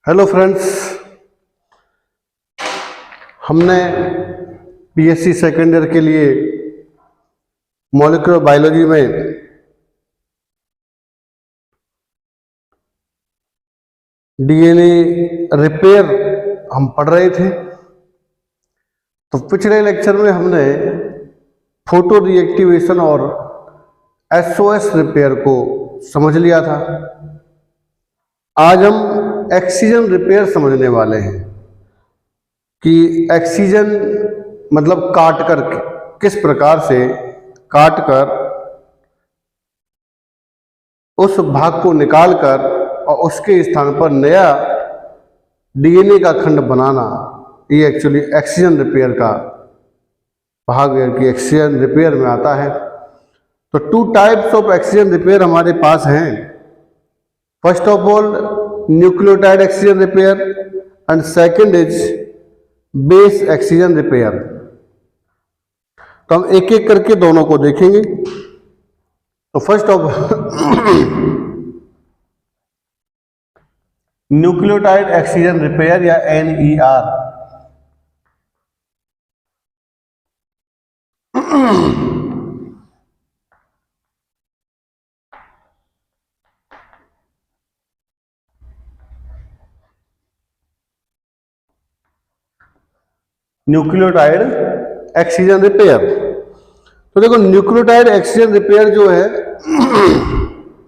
Hello friends, हमने BSc second year के लिए मॉलिक्यूलर बायोलॉजी में डीएनए रिपेयर हम पढ़ रहे थे। तो पिछले लेक्चर में हमने फोटो रिएक्टिवेशन और एसओएस रिपेयर को समझ लिया था। आज हम एक्सीजन रिपेयर समझने वाले हैं कि एक्सीजन मतलब काट कर, किस प्रकार से काट कर उस भाग को निकाल कर और उसके स्थान पर नया डीएनए का खंड बनाना, ये एक्चुअली एक्सीजन रिपेयर का भाग है कि एक्सीजन रिपेयर में आता है। तो two types of excision repair हमारे पास हैं। First of all nucleotide excision repair and second is base excision repair. तो हम एक एक करके दोनों को देखेंगे। तो first of nucleotide excision repair या NER। Nucleotide excision repair. तो देखो, न्यूक्लियोटाइड एक्सीजन रिपेयर जो है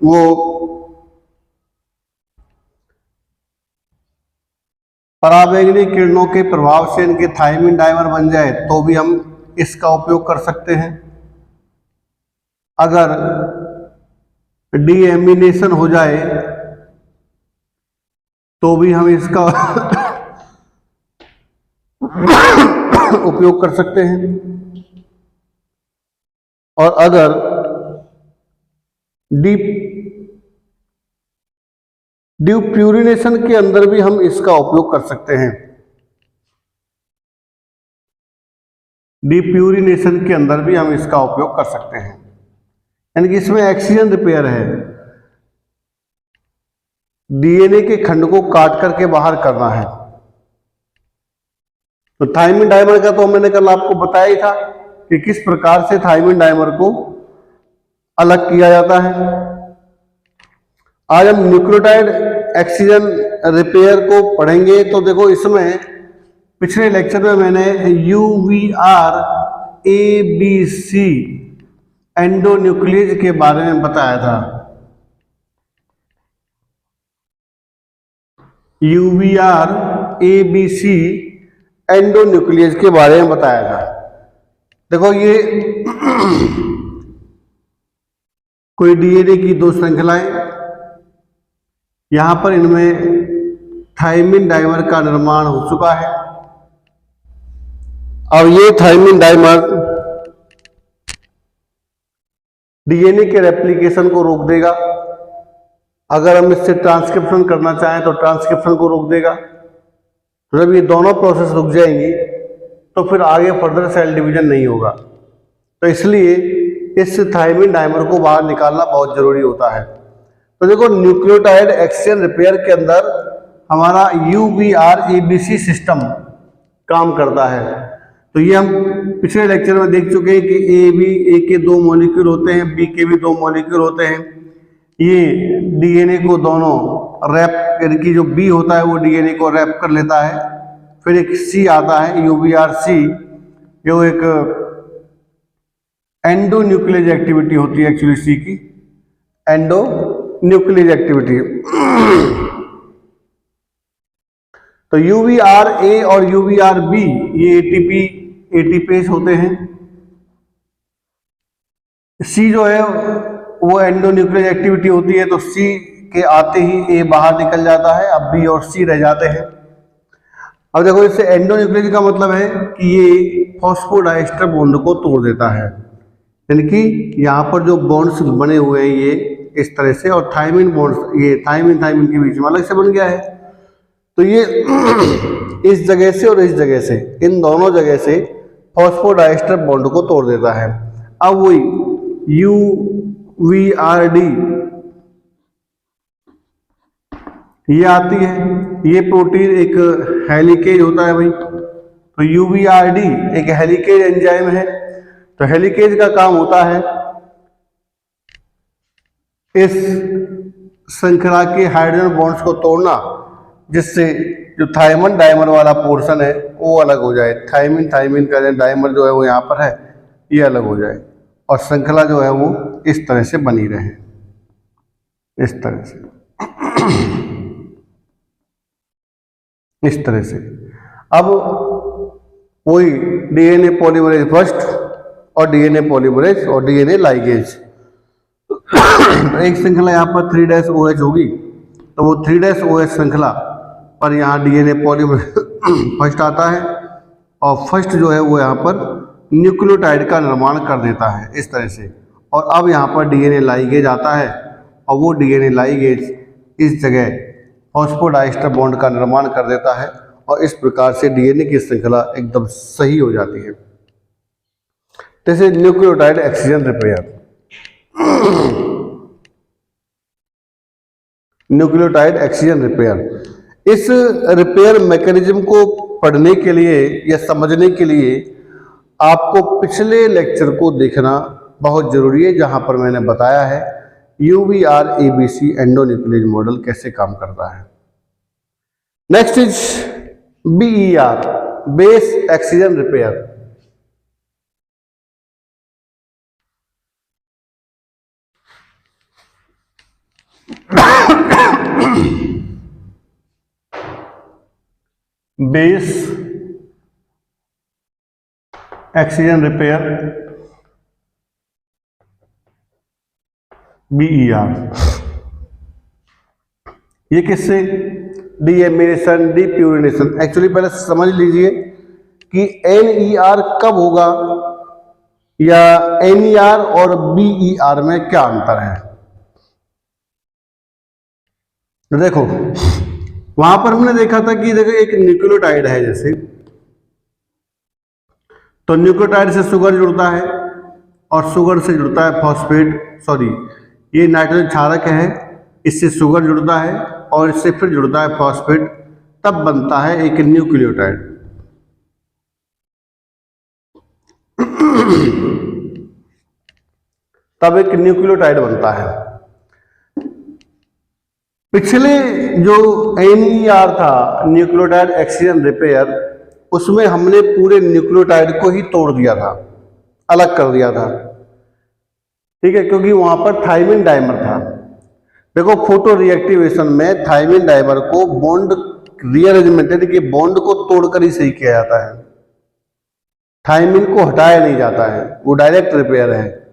वो पराबैंगनी किरणों के प्रभाव से इनके थायमिन डाइमर बन जाए तो भी हम इसका उपयोग कर सकते हैं। अगर डीएमिनेशन हो जाए तो भी हम इसका उपयोग कर सकते हैं। और अगर ड्यूप्यूरिनेशन के अंदर भी हम इसका उपयोग कर सकते हैं। डिप्यूरिनेशन के अंदर भी हम इसका उपयोग कर सकते हैं, यानी कि इसमें एक्सीजन रिपेयर है। डीएनए के खंड को काट करके बाहर करना है। तो थायमिन डाइमर का तो मैंने कल आपको बताया ही था कि किस प्रकार से थायमिन डाइमर को अलग किया जाता है। आज हम न्यूक्लियोटाइड एक्सीजन रिपेयर को पढ़ेंगे। तो देखो, इसमें पिछले लेक्चर में मैंने UVR ABC एंडोन्यूक्लियेज के बारे में बताया था। UVR ABC एंडोन्यूक्लियेज के बारे में बताया था। देखो, ये कोई डीएनए की दो श्रृंखलाएं, यहां पर इनमें थायमिन डाइमर का निर्माण हो चुका है। अब ये थायमिन डाइमर डीएनए के रेप्लिकेशन को रोक देगा। अगर हम इससे ट्रांसक्रिप्शन करना चाहें तो ट्रांसक्रिप्शन को रोक देगा। तो जब ये दोनों प्रोसेस रुक जाएंगी तो फिर आगे फर्दर सेल डिवीजन नहीं होगा। तो इसलिए इस थायमिन डाइमर को बाहर निकालना बहुत जरूरी होता है। तो देखो, न्यूक्लियोटाइड एक्सीजन रिपेयर के अंदर हमारा UVR ABC सिस्टम काम करता है। तो ये हम पिछले लेक्चर में देख चुके हैं कि A के दो मॉलिक्यूल होते हैं, B के भी दो मॉलिक्यूल होते हैं। ये डीएनए को दोनों रैप, यानी कि जो B होता है वो डीएनए को रैप कर लेता है। फिर एक C आता है, UVRC, जो एक एंडोन्यूक्लियेज एक्टिविटी होती है। एक्चुअली C की एंडोन्यूक्लियेज एक्टिविटी। तो UVRA और UVRB ये एटीपेज होते हैं। C जो है वो एंडोन्यूक्लियेज एक्टिविटी होती है। तो C के आते ही A बाहर निकल जाता है, अब B और C रह जाते हैं। अब देखो, इससे एंडोन्यूक्लियेज का मतलब है कि ये फॉस्फोडाइस्टर बॉन्ड को तोड़ देता है, यानी कि यहाँ पर जो बॉन्ड्स बने हुए हैं ये इस तरह से, और थायमिन बॉन्ड्स, ये थायमिन के बीच में अलग से बन गया है। तो ये इस जगह से और इस जगह से, इन दोनों जगह से फॉस्फोडाइस्टर बॉन्ड को तोड़ देता है। अब वही UVRD ये आती है, ये प्रोटीन एक हेलिकेज होता है भाई, तो यूवीआरडी एक हेलिकेज एंजाइम है। तो हेलिकेज का काम होता है इस श्रृंखला के हाइड्रोजन बॉन्ड्स को तोड़ना, जिससे जो थायमन डाइमर वाला पोर्शन है वो अलग हो जाए, थायमिन थायमिन का डाइमर जो है वो यहाँ पर है, ये अलग हो जाए और श्रृंखला जो है वो इस तरह से बनी रहे, इस तरह से, इस तरह से। अब वही डीएनए पॉलीमरेज फर्स्ट और डीएनए पॉलीमरेज और डीएनए लाइगेज, एक श्रृंखला यहाँ पर 3' होगी, तो वो 3' श्रृंखला पर यहाँ डीएनए पॉलीमरेज फर्स्ट आता है और फर्स्ट जो है वो यहाँ पर न्यूक्लियोटाइड का निर्माण कर देता है इस तरह से। और अब यहाँ पर डीएनए लाइगेज आता है और वो डीएनए लाइगेज इस जगह फॉस्फोडाइस्टर बॉन्ड का निर्माण कर देता है और इस प्रकार से डीएनए की श्रृंखला एकदम सही हो जाती है। जैसे nucleotide exchange repair, nucleotide exchange repair, इस रिपेयर मैकेनिज्म को पढ़ने के लिए या समझने के लिए आपको पिछले लेक्चर को देखना बहुत जरूरी है, जहां पर मैंने बताया है यूवीआर एबीसी एंडोन्यूक्लियेज मॉडल कैसे काम करता है। Next is BER, base exchange repair. Base exchange repair BER, ये किससे, डीएमिनेशन डीप्यूरिनेशन। एक्चुअली पहले समझ लीजिए कि एनईआर कब होगा या एनईआर और बीईआर में क्या अंतर है। देखो वहां पर हमने देखा था कि देखो एक न्यूक्लियोटाइड है जैसे, तो न्यूक्लियोटाइड से शुगर जुड़ता है और शुगर से जुड़ता है फॉस्फेट, सॉरी ये नाइट्रोजन क्षारक है, इससे शुगर जुड़ता है और इससे फिर जुड़ता है फॉस्फेट, तब बनता है एक न्यूक्लियोटाइड। तब एक न्यूक्लियोटाइड बनता है। पिछले जो एनईआर था, न्यूक्लियोटाइड एक्सचेंज रिपेयर, उसमें हमने पूरे न्यूक्लियोटाइड को ही तोड़ दिया था, अलग कर दिया था, ठीक है, क्योंकि वहां पर थायमिन डाइमर था। देखो फोटो रिएक्टिवेशन में थायमिन डाइमर को बॉन्ड रीअरेंजमेंट यानी कि बॉन्ड को तोड़कर ही सही किया जाता है, थायमिन को हटाया नहीं जाता है, वो डायरेक्ट रिपेयर है।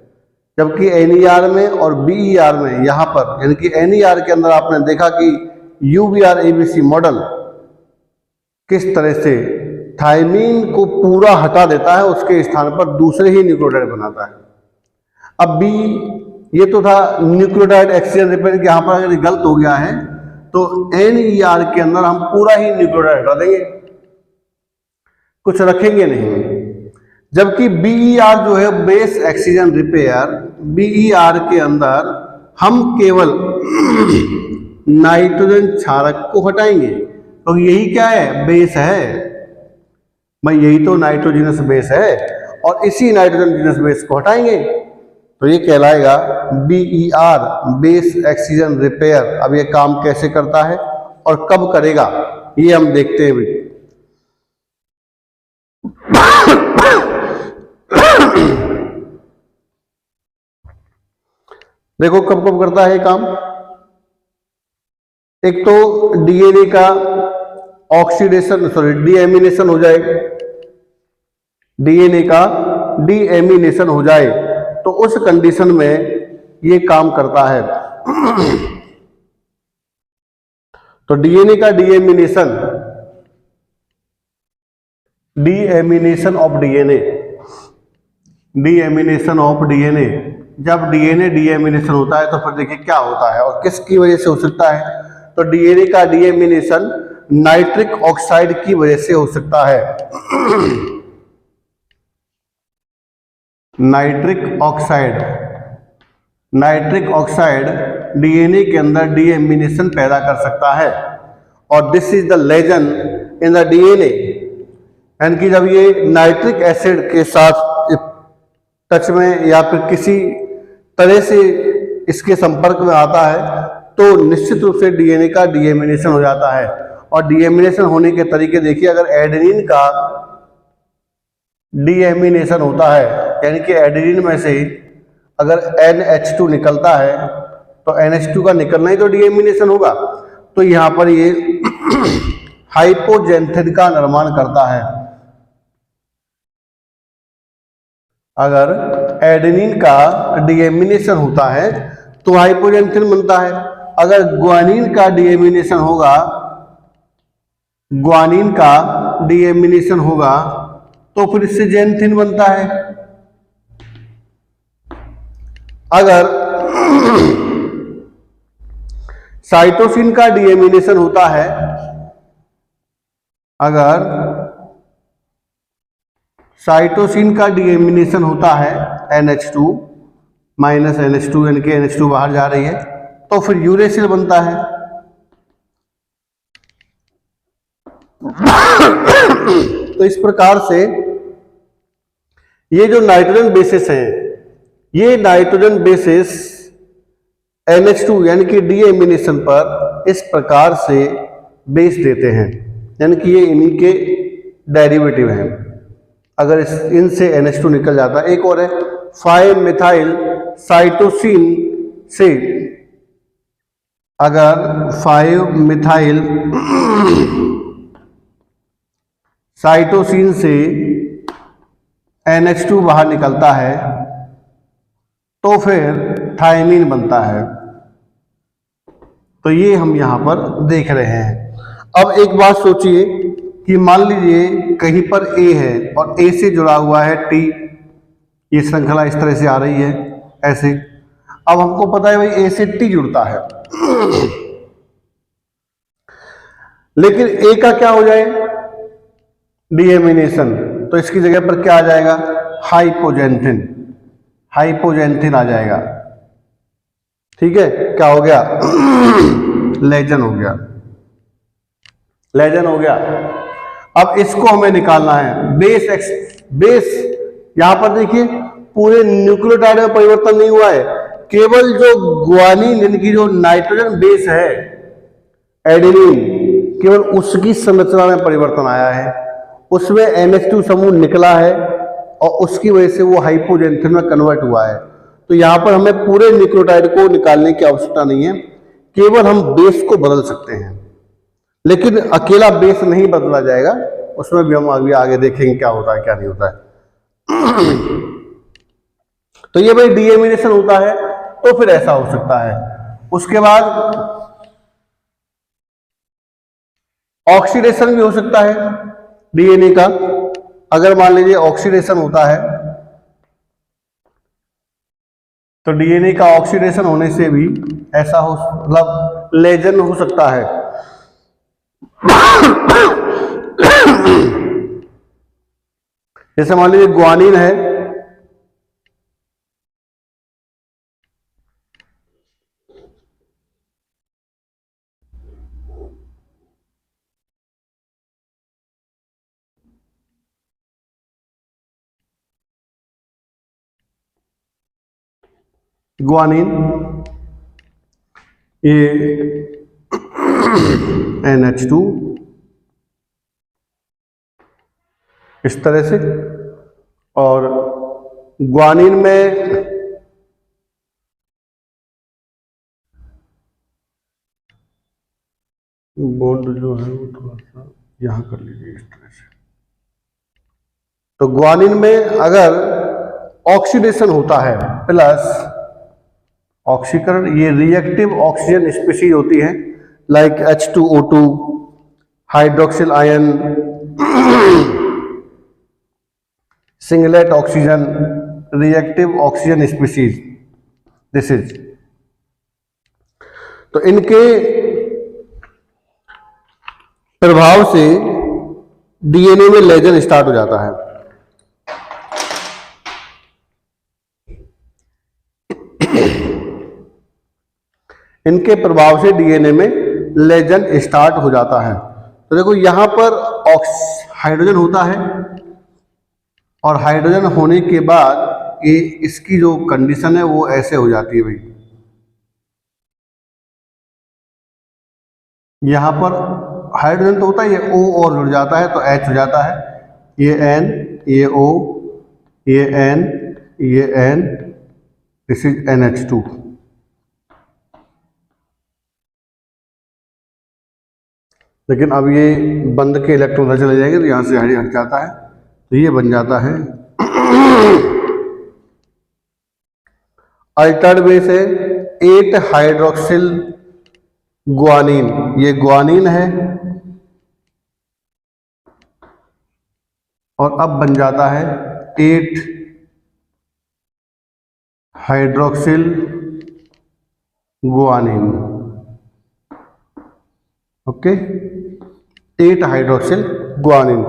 जबकि एनईआर में और बीईआर में यहाँ पर, यानी कि एनईआर के अंदर आपने देखा कि यूवीआर एबीसी मॉडल किस तरह से थायमीन को पूरा हटा देता है, उसके स्थान पर दूसरे ही न्यूक्लियोटाइड बनाता है। अब बी, ये तो था न्यूक्लियोटाइड एक्सचेंज रिपेयर, यहाँ पर अगर गलत हो गया है तो एनईआर के अंदर हम पूरा ही न्यूक्लियोटाइड हटा देंगे, कुछ रखेंगे नहीं। जबकि बीईआर जो है बेस एक्सचेंज रिपेयर, बीईआर के अंदर हम केवल नाइट्रोजन क्षारक को हटाएंगे, तो यही क्या है, बेस है भाई, यही तो नाइट्रोजनस बेस है और इसी नाइट्रोजनस बेस को हटाएंगे, तो ये कहलाएगा बीईआर बेस एक्सचेंज रिपेयर। अब ये काम कैसे करता है और कब करेगा ये हम देखते हैं भाई। देखो कब कब करता है काम। एक तो डीएनए का ऑक्सीडेशन, सॉरी डीएमिनेशन हो जाए, डीएनए का डीएमिनेशन हो जाए तो उस कंडीशन में ये काम करता है। तो डीएनए का deamination, deamination of DNA, deamination of DNA, जब डीएनए डीएमिनेशन होता है तो फिर देखिए क्या होता है और किसकी वजह से हो सकता है। तो डीएनए का डीएमिनेशन नाइट्रिक ऑक्साइड की वजह से हो सकता है। Nitric oxide, nitric oxide DNA के अंदर डीएमिनेशन पैदा कर सकता है। और this is the lesion in the DNA, यानी कि जब ये नाइट्रिक एसिड के साथ टच में या फिर किसी तरह से इसके संपर्क में आता है तो निश्चित रूप से डीएनए का डीएमिनेशन हो जाता है। और डीएमिनेशन होने के तरीके देखिए, अगर एडेनिन का डीएमिनेशन होता है, यानी कि एडेनिन में से अगर NH2 निकलता है तो NH2 का निकलना ही तो डीएमिनेशन होगा। तो यहाँ पर ये हाइपोजेंथिन का निर्माण करता है। अगर एडेनिन का डीएमिनेशन होता है तो हाइपोजेंथिन बनता है। अगर ग्वानिन का डीएमिनेशन होगा, ग्वानिन का डीएमिनेशन होगा तो फिर इससे जेंथिन बनता है। अगर साइटोसिन का डीएमिनेशन होता है, अगर साइटोसिन का डीएमिनेशन होता है NH2 माइनस NH2, यानी कि NH2 बाहर जा रही है, तो फिर यूरेसिल बनता है। तो इस प्रकार से ये जो नाइट्रोजन बेसिस हैं, ये नाइट्रोजन बेसिस NH2 यानी कि डीएमिनेशन पर इस प्रकार से बेस देते हैं, यानी कि ये इन्हीं के डेरिवेटिव हैं। अगर इनसे NH2 निकल जाता है। एक और है 5-मिथाइल साइटोसिन से, अगर 5-मिथाइल साइटोसिन से NH2 बाहर निकलता है तो फिर थायमीन बनता है। तो ये हम यहां पर देख रहे हैं। अब एक बात सोचिए कि मान लीजिए कहीं पर A है और A से जुड़ा हुआ है T, ये श्रृंखला इस तरह से आ रही है ऐसे। अब हमको पता है भाई A से T जुड़ता है, लेकिन A का क्या हो जाए, डीएमिनेशन, तो इसकी जगह पर क्या आ जाएगा, हाइपोजेंथिन, हाइपोजेंथिन आ जाएगा। ठीक है, क्या हो गया, लेजन हो गया, लेजन हो गया। अब इसको हमें निकालना है बेस। यहां पर देखिए पूरे न्यूक्लियोटाइड में परिवर्तन नहीं हुआ है, केवल जो ग्वानिन यानी कि जो नाइट्रोजन बेस है एडेनिन, केवल उसकी संरचना में परिवर्तन आया है, उसमें NH2 समूह निकला है और उसकी वजह से वो हाइपोजेंथिन में कन्वर्ट हुआ है। तो यहां पर हमें पूरे न्यूक्लियोटाइड को निकालने की आवश्यकता नहीं है, केवल हम बेस को बदल सकते हैं। लेकिन अकेला बेस नहीं बदला जाएगा, उसमें भी हम अभी आगे देखेंगे क्या होता है क्या नहीं होता है। तो ये भाई डीएमिनेशन होता है तो फिर ऐसा हो सकता है। उसके बाद ऑक्सीडेशन भी हो सकता है डीएनए का। अगर मान लीजिए ऑक्सीडेशन होता है तो डीएनए का ऑक्सीडेशन होने से भी ऐसा हो, मतलब लेजन हो सकता है। जैसे मान लीजिए ग्वानिन है, ग्वानिन, ये NH2 इस तरह से, और ग्वानिन में बॉन्ड जो है वो थोड़ा सा यहां कर लीजिए इस तरह से। तो ग्वानिन में अगर ऑक्सीडेशन होता है प्लस ऑक्सीकरण, ये रिएक्टिव ऑक्सीजन स्पीशीज होती है like H2O2, hydroxyl ion, singlet oxygen, reactive oxygen species, this is. तो इनके प्रभाव से डीएनए में लेजन स्टार्ट हो जाता है। इनके प्रभाव से डीएनए में लेजन स्टार्ट हो जाता है। तो देखो यहां पर हाइड्रोजन होता है और हाइड्रोजन होने के बाद ये इसकी जो कंडीशन है वो ऐसे हो जाती है भाई, यहां पर हाइड्रोजन तो होता है, ये O और जुड़ जाता है तो H हो जाता है, ये N, ये O, ये N, ये N, दिस इज NH2। लेकिन अब ये बंद के इलेक्ट्रॉन चले जाएंगे तो यहाँ से हट जाता है, तो ये बन जाता है अल्टर्ड बेस है 8 हाइड्रोक्सिल गुआनिन, ये गुआनिन है और अब बन जाता है 8 hydroxyl guanine. Okay, 8 hydroxyl guanine.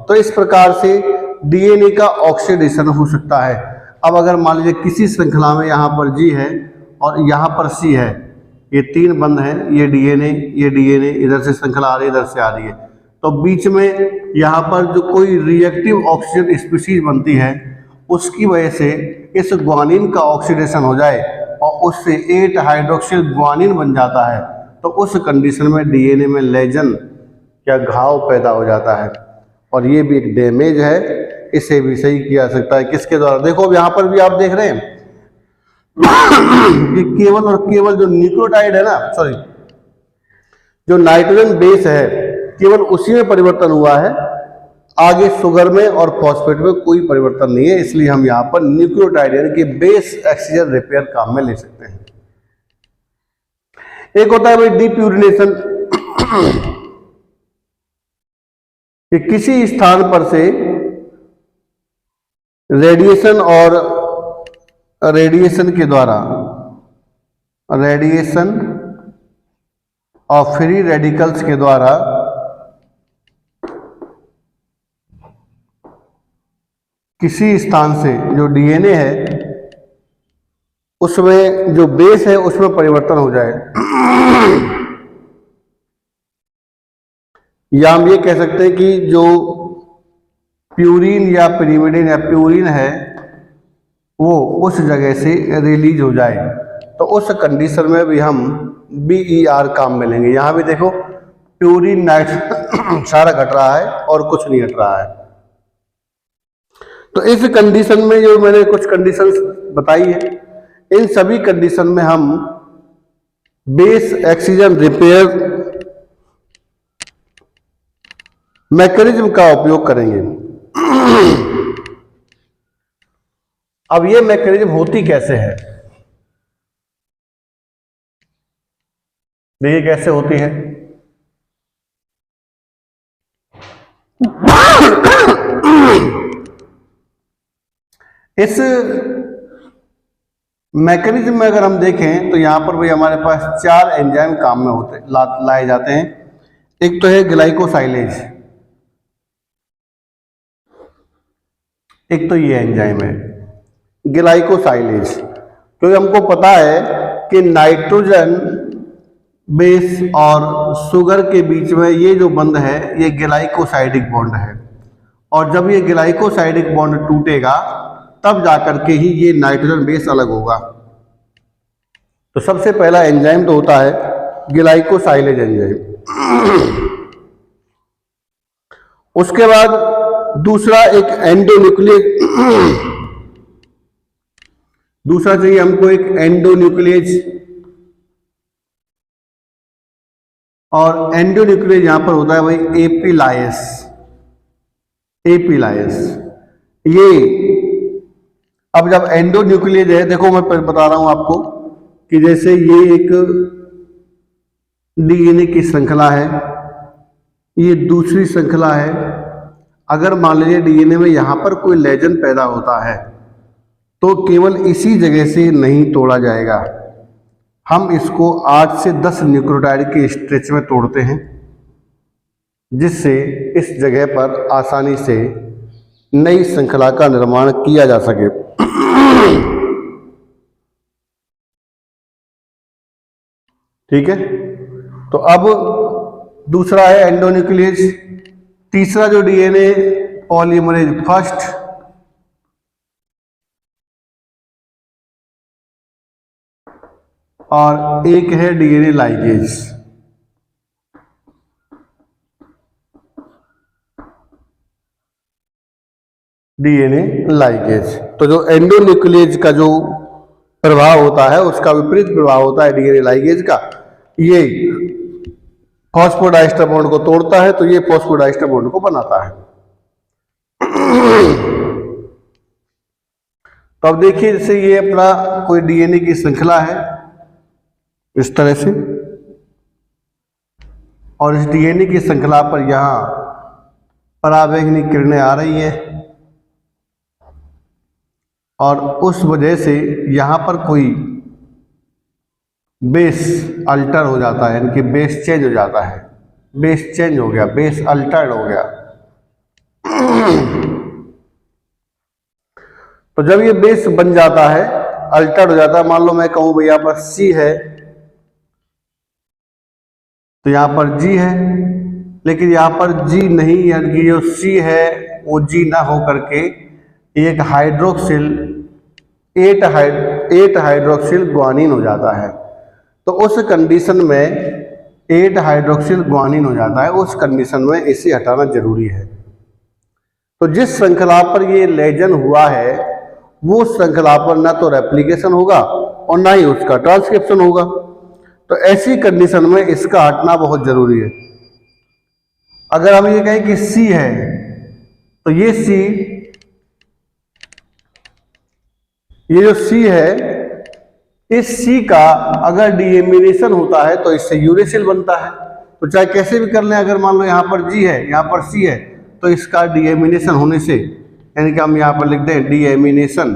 तो इस प्रकार से डीएनए का ऑक्सीडेशन हो सकता है। अब अगर मान लीजिए किसी श्रृंखला में यहाँ पर G है और यहाँ पर C है, ये 3 बंद हैं, ये डीएनए इधर से श्रृंखला आ रही है, इधर से आ रही है, तो बीच में यहाँ पर जो कोई रिएक्टिव ऑक्सीजन स्पीशीज बनती है उसकी वजह से इस गुआनिन का ऑक्सीडेशन हो जाए और उससे 8 हाइड्रोक्सिल गुआनिन बन जाता है, तो उस कंडीशन में डीएनए में लेजन या घाव पैदा हो जाता है और ये भी एक डैमेज है। इसे भी सही किया जा सकता है किसके द्वारा? देखो अब यहाँ पर भी आप देख रहे हैं कि केवल और केवल जो न्यूक्लियोटाइड है ना, सॉरी जो नाइट्रोजन बेस है, केवल उसी में परिवर्तन हुआ है, आगे शुगर में और फॉस्फेट में कोई परिवर्तन नहीं है। इसलिए हम यहाँ पर न्यूक्लियोटाइड यानी कि बेस एक्सीजन रिपेयर काम में ले सकते हैं। एक होता है भाई डीप्यूरिनेशन, कि किसी स्थान पर से रेडिएशन के द्वारा, रेडिएशन और फ्री रेडिकल्स के द्वारा किसी स्थान से जो डीएनए है उसमें जो बेस है उसमें परिवर्तन हो जाए, या हम ये कह सकते हैं कि जो प्यूरिन या पिरिमिडिन या प्यूरिन है वो उस जगह से रिलीज हो जाए, तो उस कंडीशन में भी हम BER काम में लेंगे। यहाँ भी देखो प्यूरिन नाइट्रोजन सारा घट रहा है और कुछ नहीं घट रहा है। तो इस कंडीशन में जो मैंने कुछ कंडीशंस बताई है, इन सभी कंडीशन में हम बेस एक्सीजन रिपेयर मैकेनिज्म का उपयोग करेंगे। अब ये मैकेनिज्म होती कैसे है, देखिए कैसे होती है। इस मैकेनिज्म में अगर हम देखें तो यहां पर भी हमारे पास 4 एंजाइम काम में होते लाए जाते हैं। एक तो है ग्लाइकोसाइलेज, एक तो ये एंजाइम है ग्लाइकोसाइलेज, क्योंकि हमको पता है कि नाइट्रोजन बेस और शुगर के बीच में ये जो बंध है ये ग्लाइकोसाइडिक बॉन्ड है, और जब ये ग्लाइकोसाइडिक बॉन्ड टूटेगा तब जाकर के ही ये नाइट्रोजन बेस अलग होगा। तो सबसे पहला एंजाइम तो होता है ग्लाइकोसाइलेज एंजाइम। उसके बाद दूसरा एक एंडोन्यूक्लियेज, दूसरा चाहिए हमको एक एंडोन्यूक्लियेज, और एंडोन्यूक्लियेज यहां पर होता है भाई एपिलायस। ये अब जब एंडोन्यूक्लियेज है, देखो मैं बता रहा हूं आपको कि जैसे ये एक डीएनए की श्रृंखला है, ये दूसरी श्रृंखला है। अगर मान लीजिए डीएनए में यहां पर कोई लेजन पैदा होता है तो केवल इसी जगह से नहीं तोड़ा जाएगा, हम इसको 8 से 10 न्यूक्लियोटाइड के स्ट्रेच में तोड़ते हैं, जिससे इस जगह पर आसानी से नई श्रृंखला का निर्माण किया जा सके। ठीक है। तो अब दूसरा है एंडोन्यूक्लियस, तीसरा जो डीएनए पॉलीमरेज फर्स्ट, और एक है डीएनए लाइगेज। डीएनए लाइगेज, तो जो एंडोन्यूक्लियस का जो प्रभाव होता है उसका विपरीत प्रभाव होता है डीएनए लाइगेज का। ये फॉस्फोडाइस्टर बॉन्ड को तोड़ता है, तो ये फॉस्फोडाइस्टर बॉन्ड को बनाता है। तो अब देखिए, जैसे ये अपना कोई डीएनए की श्रृंखला है इस तरह से, और इस डीएनए की श्रृंखला पर यहां पराबैंगनी किरणें आ रही है, और उस वजह से यहां पर कोई बेस अल्टर हो जाता है, यानी कि बेस चेंज हो जाता है। बेस चेंज हो गया, बेस अल्टर्ड हो गया। तो जब ये बेस बन जाता है, अल्टर्ड हो जाता है, मान लो मैं कहूं भाई यहां पर C है तो यहां पर G है, लेकिन यहां पर G नहीं, यानी कि जो C है वो G ना हो करके एक हाइड्रोक्सिल 8 हाइड्रोक्सिल ग्वानिन हो जाता है। तो उस कंडीशन में 8 हाइड्रोक्सिल ग्वानिन हो जाता है, उस कंडीशन में इसे हटाना जरूरी है। तो जिस श्रृंखला पर ये लेजन हुआ है वो श्रृंखला पर ना तो रेप्लिकेशन होगा और ना ही उसका ट्रांसक्रिप्शन होगा। तो ऐसी कंडीशन में इसका हटना बहुत जरूरी है। अगर हम ये कहें कि C है तो ये जो C है, इस C का अगर डीएमिनेशन होता है तो इससे यूरेसिल बनता है। तो चाहे कैसे भी कर लें, अगर मान लो यहाँ पर G है, यहाँ पर C है, तो इसका डीएमिनेशन होने से, यानी कि हम यहाँ पर लिख दें डीएमिनेशन,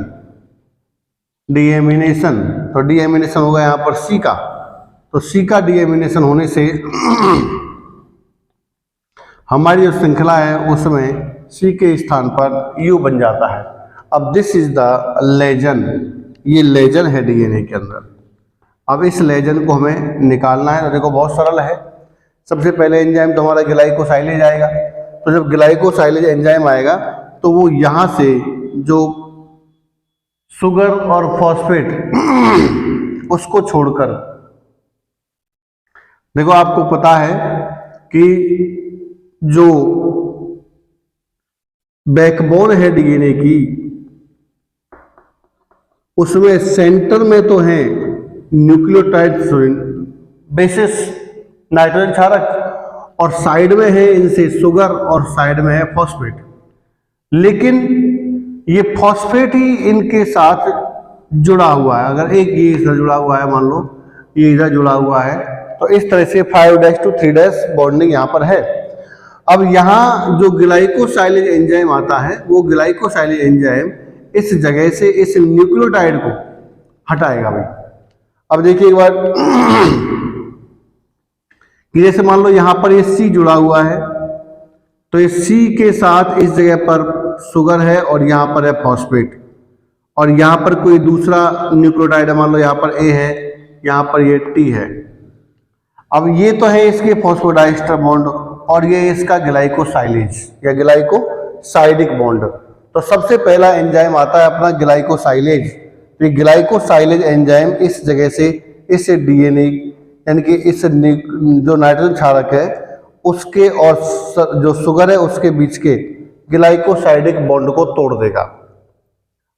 तो डीएमिनेशन होगा यहाँ पर C का, तो C का डीएमिनेशन होने से हमारी जो श्रृंखला है उसमें C के स्थान पर U बन जाता है। अब दिस इज द लेजन, ये लेजन है डीएनए के अंदर। अब इस लेजन को हमें निकालना है। तो देखो बहुत सरल है। सबसे पहले एंजाइम तो हमारा ग्लाइकोसाइलेज आएगा। तो जब ग्लाइकोसाइलेज एंजाइम आएगा तो वो यहाँ से जो शुगर और फॉस्फेट उसको छोड़कर, देखो आपको पता है कि जो बैकबोन है डीएनए की उसमें सेंटर में तो है न्यूक्लियोटाइड बेसिस नाइट्रोजन क्षारक, और साइड में है इनसे शुगर और साइड में है फॉस्फेट। लेकिन ये फॉस्फेट ही इनके साथ जुड़ा हुआ है। अगर एक ये इधर जुड़ा हुआ है, मान लो ये इधर जुड़ा हुआ है, तो इस तरह से 5' to 3' बॉन्डिंग यहाँ पर है। अब यहाँ जो ग्लाइकोसाइलेज एंजाइम आता है, वो ग्लाइकोसाइलेज एंजाइम इस जगह से इस न्यूक्लियोटाइड को हटाएगा भाई। अब देखिए एक बार कि जैसे मान लो यहाँ पर ये C जुड़ा हुआ है, तो ये C के साथ इस जगह पर शुगर है और यहाँ पर है फॉस्फेट, और यहाँ पर कोई दूसरा न्यूक्लियोटाइड है, मान लो यहाँ पर A है, यहाँ पर ये T है। अब ये तो है इसके फॉस्फोडाइस्टर बॉन्ड, और ये इसका ग्लाइकोसाइलेज या ग्लाइकोसाइडिक बॉन्ड। तो सबसे पहला एंजाइम आता है अपना ग्लाइकोसाइलेज। तो ये ग्लाइकोसाइलेज एंजाइम इस जगह से इस डीएनए, यानी कि इस जो नाइट्रोजन क्षारक है उसके और जो शुगर है उसके बीच के ग्लाइकोसाइडिक बॉन्ड को तोड़ देगा।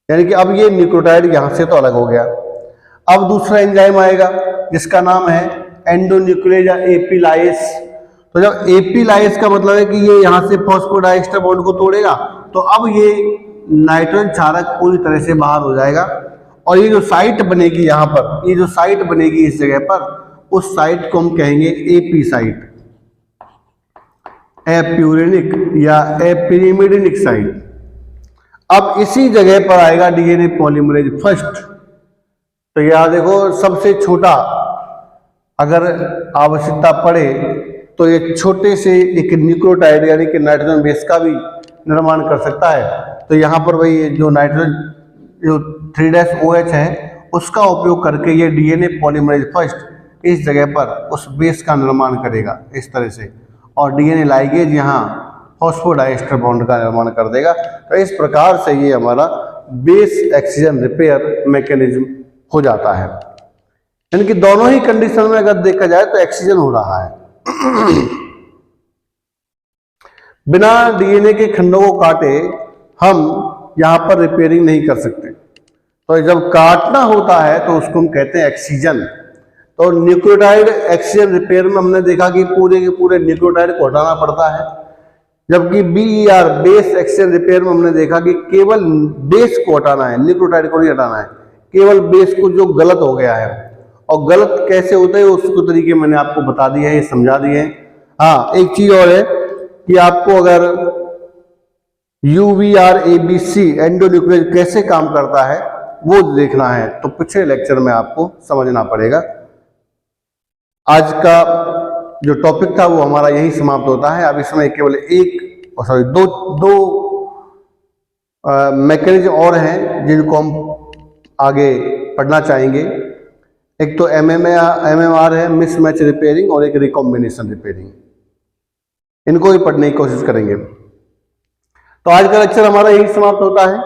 यानी कि अब ये न्यूक्लियोटाइड यहाँ से तो अलग हो गया। अब दूसरा एंजाइम आएगा जिसका नाम है एंडोन्यूक्लियस या एपीलाइस। तो जब एपीलाइस का मतलब है कि ये यहाँ से फॉस्फोडाइस्टर बॉन्ड को तोड़ेगा, तो अब ये नाइट्रोजन क्षारक पूरी तरह से बाहर हो जाएगा, और ये जो साइट बनेगी यहाँ पर, ये जो साइट बनेगी इस जगह पर, उस साइट को हम कहेंगे एपी साइट, एप्यूरेनिक या एपिरिमिडिनिक साइट। अब इसी जगह पर आएगा डीएनए पॉलीमरेज फर्स्ट। तो यहाँ देखो सबसे छोटा अगर आवश्यकता पड़े तो ये छोटे से एक न्यूक्लियोटाइड यानी कि नाइट्रोजन बेस का भी निर्माण कर सकता है। तो यहाँ पर भाई जो नाइट्रोजन जो 3' OH है उसका उपयोग करके ये डीएनए पॉलीमरेज फर्स्ट इस जगह पर उस बेस का निर्माण करेगा इस तरह से, और डीएनए लाइगेज यहाँ फॉस्फोडाइएस्टर बॉन्ड का निर्माण कर देगा। तो इस प्रकार से ये हमारा बेस एक्सीजन रिपेयर मैकेनिज्म हो जाता है। यानी कि दोनों ही कंडीशन में अगर देखा जाए तो एक्सीजन हो रहा है। बिना डीएनए के खंडों को काटे हम यहाँ पर रिपेयरिंग नहीं कर सकते। तो जब काटना होता है तो उसको हम कहते हैं एक्सीजन। तो न्यूक्लियोटाइड एक्सीजन रिपेयर में हमने देखा कि पूरे के पूरे न्यूक्लियोटाइड को हटाना पड़ता है, जबकि बीईआर बेस एक्सीजन रिपेयर में हमने देखा कि केवल बेस को हटाना है, न्यूक्लियोटाइड को नहीं हटाना है, केवल बेस को जो गलत हो गया है। और गलत कैसे होता है उसको तरीके मैंने आपको बता दिए हैं, समझा दिए हैं। हाँ, एक चीज और है कि आपको अगर UVRABC एंडोन्यूक्लियस कैसे काम करता है वो देखना है तो पिछले लेक्चर में आपको समझना पड़ेगा। आज का जो टॉपिक था वो हमारा यही समाप्त होता है। अब इसमें केवल दो मैकेनिज्म और हैं जिनको हम आगे पढ़ना चाहेंगे। एक तो MMR है, मिसमैच रिपेयरिंग, और एक रिकॉम्बिनेशन रिपेयरिंग। इनको ही पढ़ने की कोशिश करेंगे। तो आज का लेक्चर हमारा यही समाप्त होता है।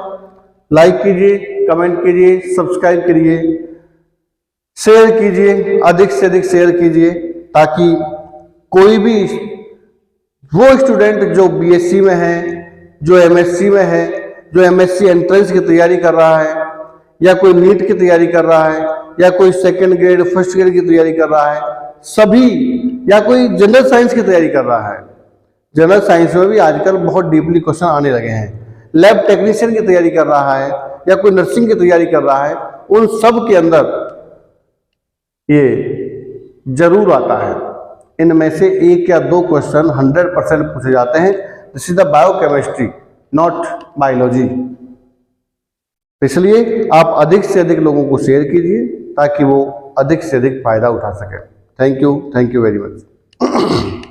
लाइक कीजिए, कमेंट कीजिए, सब्सक्राइब करिए, शेयर कीजिए, अधिक से अधिक शेयर कीजिए, ताकि कोई भी वो स्टूडेंट जो BSc में है, जो MSc में है, जो MSc एंट्रेंस की तैयारी कर रहा है, या कोई नीट की तैयारी कर रहा है, या कोई सेकंड ग्रेड फर्स्ट ग्रेड की तैयारी कर रहा है, सभी, या कोई जनरल साइंस की तैयारी कर रहा है। जनरल साइंस में भी आजकल बहुत डीपली क्वेश्चन आने लगे हैं। लैब टेक्नीशियन की तैयारी कर रहा है या कोई नर्सिंग की तैयारी कर रहा है, उन सब के अंदर ये जरूर आता है। इनमें से एक या दो क्वेश्चन 100% पूछे जाते हैं। This is the biochemistry, not biology. इसलिए आप अधिक से अधिक लोगों को शेयर कीजिए ताकि वो अधिक से अधिक फायदा उठा सके। Thank you very much.